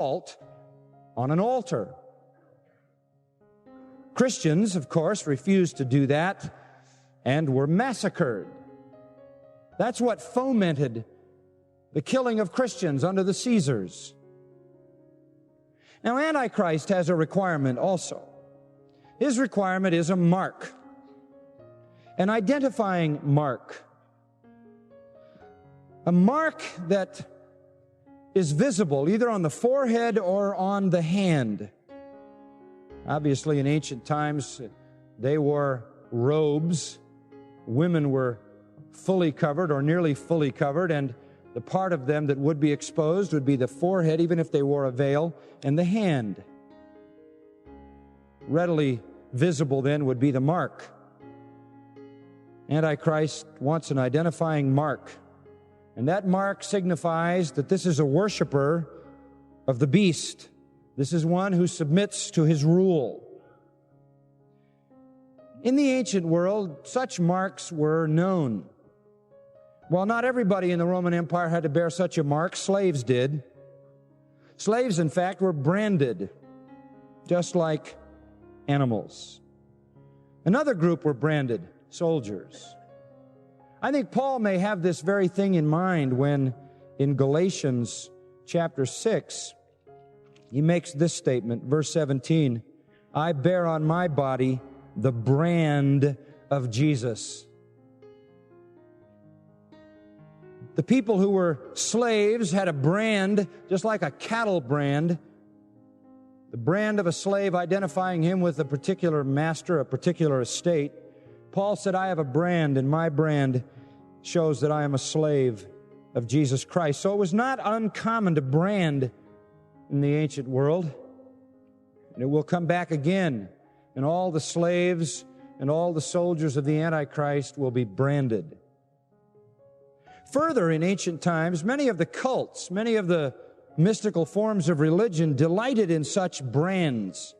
salt on an altar. Christians, of course, refused to do that and were massacred. That's what fomented the killing of Christians under the Caesars. Now, Antichrist has a requirement also. His requirement is a mark, an identifying mark, a mark that is visible either on the forehead or on the hand. Obviously, in ancient times, they wore robes. Women were fully covered or nearly fully covered, and the part of them that would be exposed would be the forehead, even if they wore a veil, and the hand. Readily visible then would be the mark. Antichrist wants an identifying mark, and that mark signifies that this is a worshiper of the beast. This is one who submits to his rule. In the ancient world, such marks were known. While not everybody in the Roman Empire had to bear such a mark, slaves did. Slaves, in fact, were branded, just like animals. Another group were branded, soldiers. I think Paul may have this very thing in mind when, in Galatians chapter 6, he makes this statement, verse 17, I bear on my body the brand of Jesus. The people who were slaves had a brand, just like a cattle brand, the brand of a slave identifying him with a particular master, a particular estate. Paul said, I have a brand, and my brand shows that I am a slave of Jesus Christ. So it was not uncommon to brand in the ancient world. And it will come back again, and all the slaves and all the soldiers of the Antichrist will be branded. Further, in ancient times, many of the cults, many of the mystical forms of religion delighted in such brands.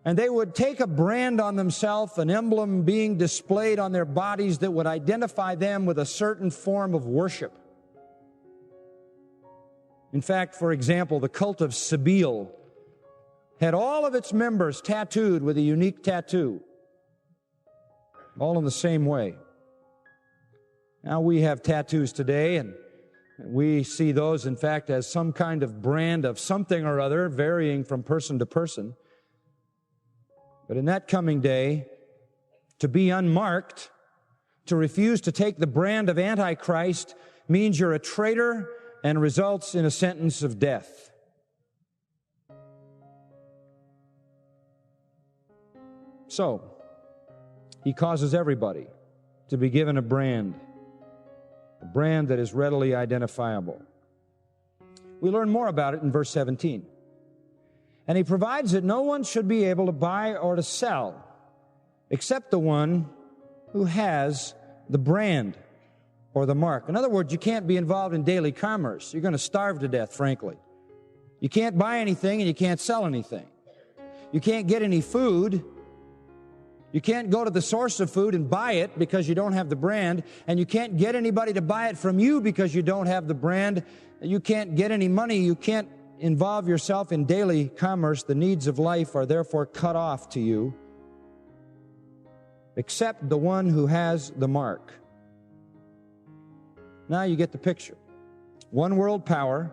And they would take a brand on themselves, an emblem being displayed on their bodies that would identify them with a certain form of worship. In fact, for example, the cult of Cybele had all of its members tattooed with a unique tattoo, all in the same way. Now we have tattoos today, and we see those, in fact, as some kind of brand of something or other, varying from person to person. But in that coming day, to be unmarked, to refuse to take the brand of Antichrist, means you're a traitor and results in a sentence of death. So, he causes everybody to be given a brand that is readily identifiable. We learn more about it in verse 17. And he provides that no one should be able to buy or to sell except the one who has the brand or the mark. In other words, you can't be involved in daily commerce. You're going to starve to death, frankly. You can't buy anything and you can't sell anything. You can't get any food. You can't go to the source of food and buy it because you don't have the brand, and you can't get anybody to buy it from you because you don't have the brand. You can't get any money. You can't involve yourself in daily commerce. The needs of life are therefore cut off to you, except the one who has the mark. Now you get the picture. One world power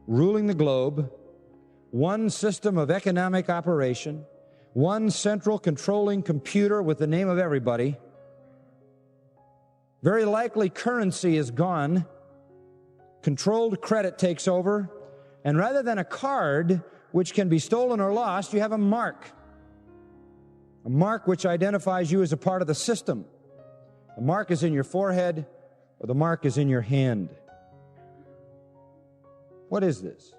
ruling the globe, one system of economic operation, one central controlling computer with the name of everybody. Very likely currency is gone. Controlled credit takes over. And rather than a card which can be stolen or lost, you have a mark. A mark which identifies you as a part of the system. The mark is in your forehead or the mark is in your hand. What is this?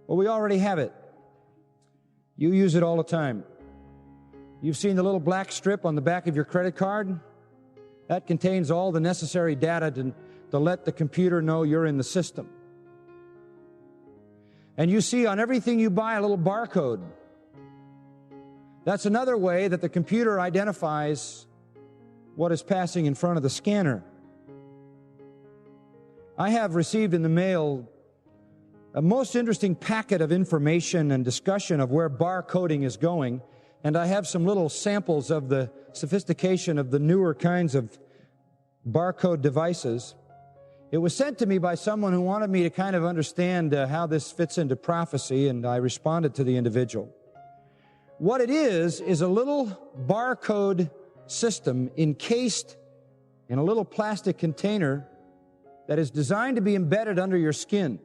Well, we already have it. You use it all the time. You've seen the little black strip on the back of your credit card? That contains all the necessary data to let the computer know you're in the system. And you see on everything you buy a little barcode. That's another way that the computer identifies what is passing in front of the scanner. I have received in the mail a most interesting packet of information and discussion of where barcoding is going, and I have some little samples of the sophistication of the newer kinds of barcode devices. It was sent to me by someone who wanted me to kind of understand how this fits into prophecy, and I responded to the individual. What it is a little barcode system encased in a little plastic container that is designed to be embedded under your skin.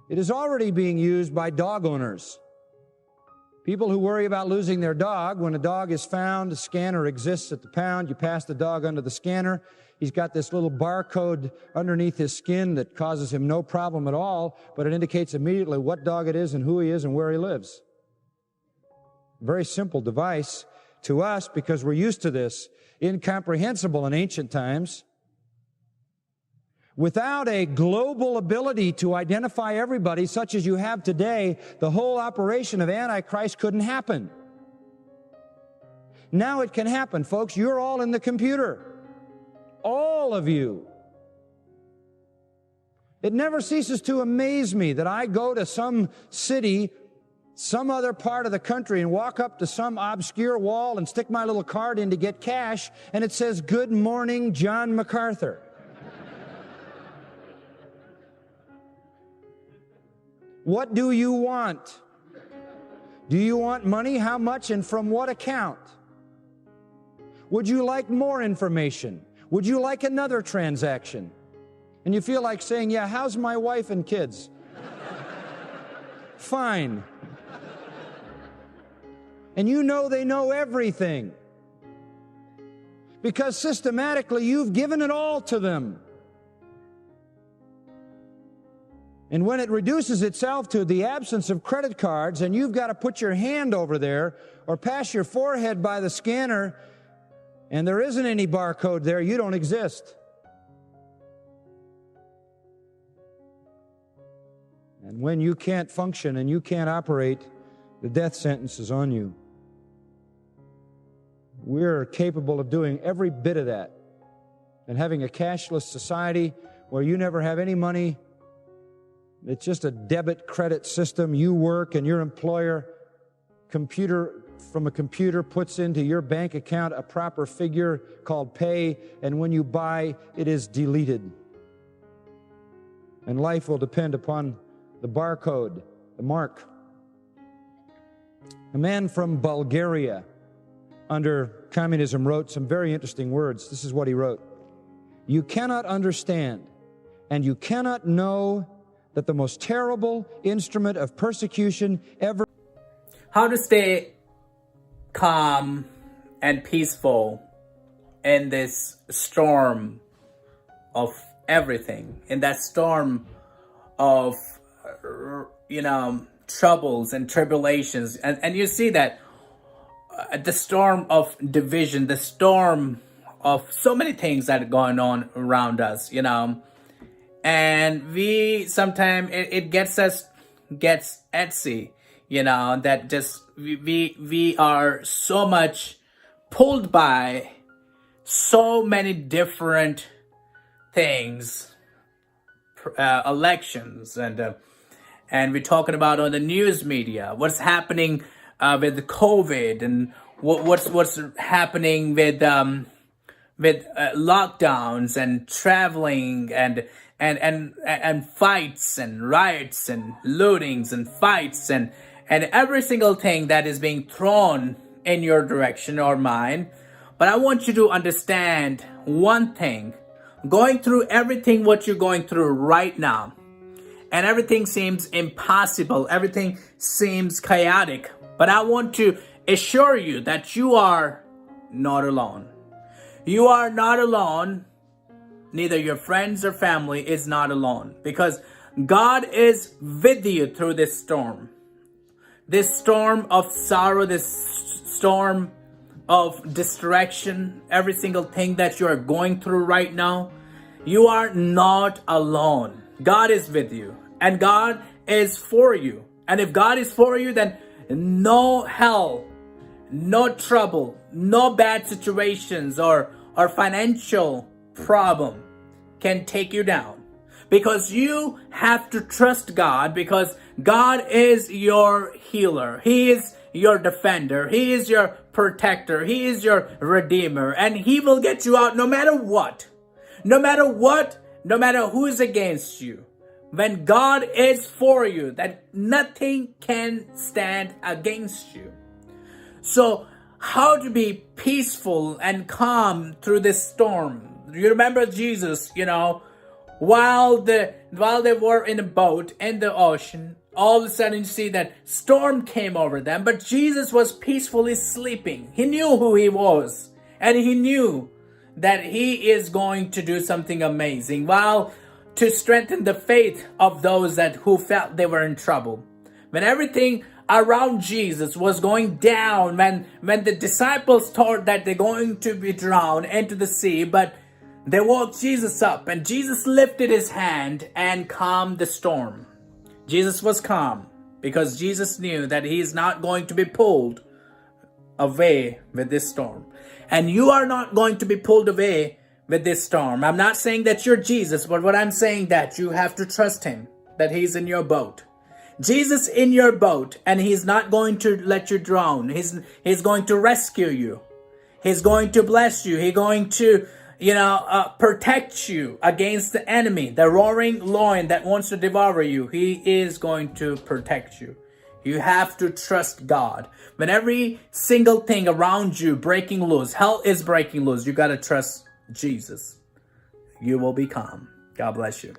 It is already being used by dog owners. People who worry about losing their dog, when a dog is found, a scanner exists at the pound, you pass the dog under the scanner, he's got this little barcode underneath his skin that causes him no problem at all, but it indicates immediately what dog it is and who he is and where he lives. Very simple device to us because we're used to this, incomprehensible in ancient times. Without a global ability to identify everybody such as you have today, the whole operation of Antichrist couldn't happen. Now it can happen, folks. You're all in the computer. All of you. It never ceases to amaze me that I go to some city, some other part of the country, and walk up to some obscure wall and stick my little card in to get cash, and it says, "Good morning, John MacArthur." What do you want? Do you want money? How much and from what account? Would you like more information? Would you like another transaction? And you feel like saying, "Yeah, how's my wife and kids?" Fine. And you know they know everything. Because systematically you've given it all to them. And when it reduces itself to the absence of credit cards and you've got to put your hand over there or pass your forehead by the scanner and there isn't any barcode there, you don't exist. And when you can't function and you can't operate, the death sentence is on you. We're capable of doing every bit of that. And having a cashless society where you never have any money, it's just a debit credit system. You work and your employer from a computer puts into your bank account a proper figure called pay, and when you buy, it is deleted. And life will depend upon the barcode, the mark. A man from Bulgaria under communism wrote some very interesting words. This is what he wrote. "You cannot understand and you cannot know that the most terrible instrument of persecution ever..." How to stay calm and peaceful in this storm of everything, in that storm of, troubles and tribulations. And you see that the storm of division, the storm of so many things that are going on around us, and we sometimes it gets etsy, that just we are so much pulled by so many different things, elections, and we're talking about on the news media what's happening with the COVID, and what's happening with lockdowns and traveling and fights and riots and lootings and fights and every single thing that is being thrown in your direction or mine. But I want you to understand one thing. Going through everything what you're going through right now, and everything seems impossible, everything seems chaotic, but I want to assure you that you are not alone. You are not alone. Neither your friends or family is not alone, because God is with you through this storm. This storm of sorrow, this storm of distraction, every single thing that you are going through right now, you are not alone. God is with you, and God is for you. And if God is for you, then no hell, no trouble, no bad situations or financial problem can take you down. because you have to trust God, because God is your healer. He is your defender. He is your protector. He is your redeemer, and He will get you out no matter what. No matter what, no matter who is against you. When God is for you, that nothing can stand against you. So, how to be peaceful and calm through this storm? You remember Jesus, while they were in a boat in the ocean, all of a sudden you see that storm came over them, but Jesus was peacefully sleeping. He knew who He was, and He knew that He is going to do something amazing, while to strengthen the faith of those who felt they were in trouble. When everything around Jesus was going down, when the disciples thought that they're going to be drowned into the sea, but they woke Jesus up, and Jesus lifted His hand and calmed the storm. Jesus was calm because Jesus knew that He is not going to be pulled away with this storm. And you are not going to be pulled away with this storm. I'm not saying that you're Jesus, but what I'm saying that you have to trust Him, that He's in your boat. Jesus in your boat, and He's not going to let you drown. He's going to rescue you. He's going to bless you. He's going to, protect you against the enemy, the roaring lion that wants to devour you. He is going to protect you. You have to trust God. When every single thing around you breaking loose, hell is breaking loose, you got to trust Jesus. You will be calm. God bless you.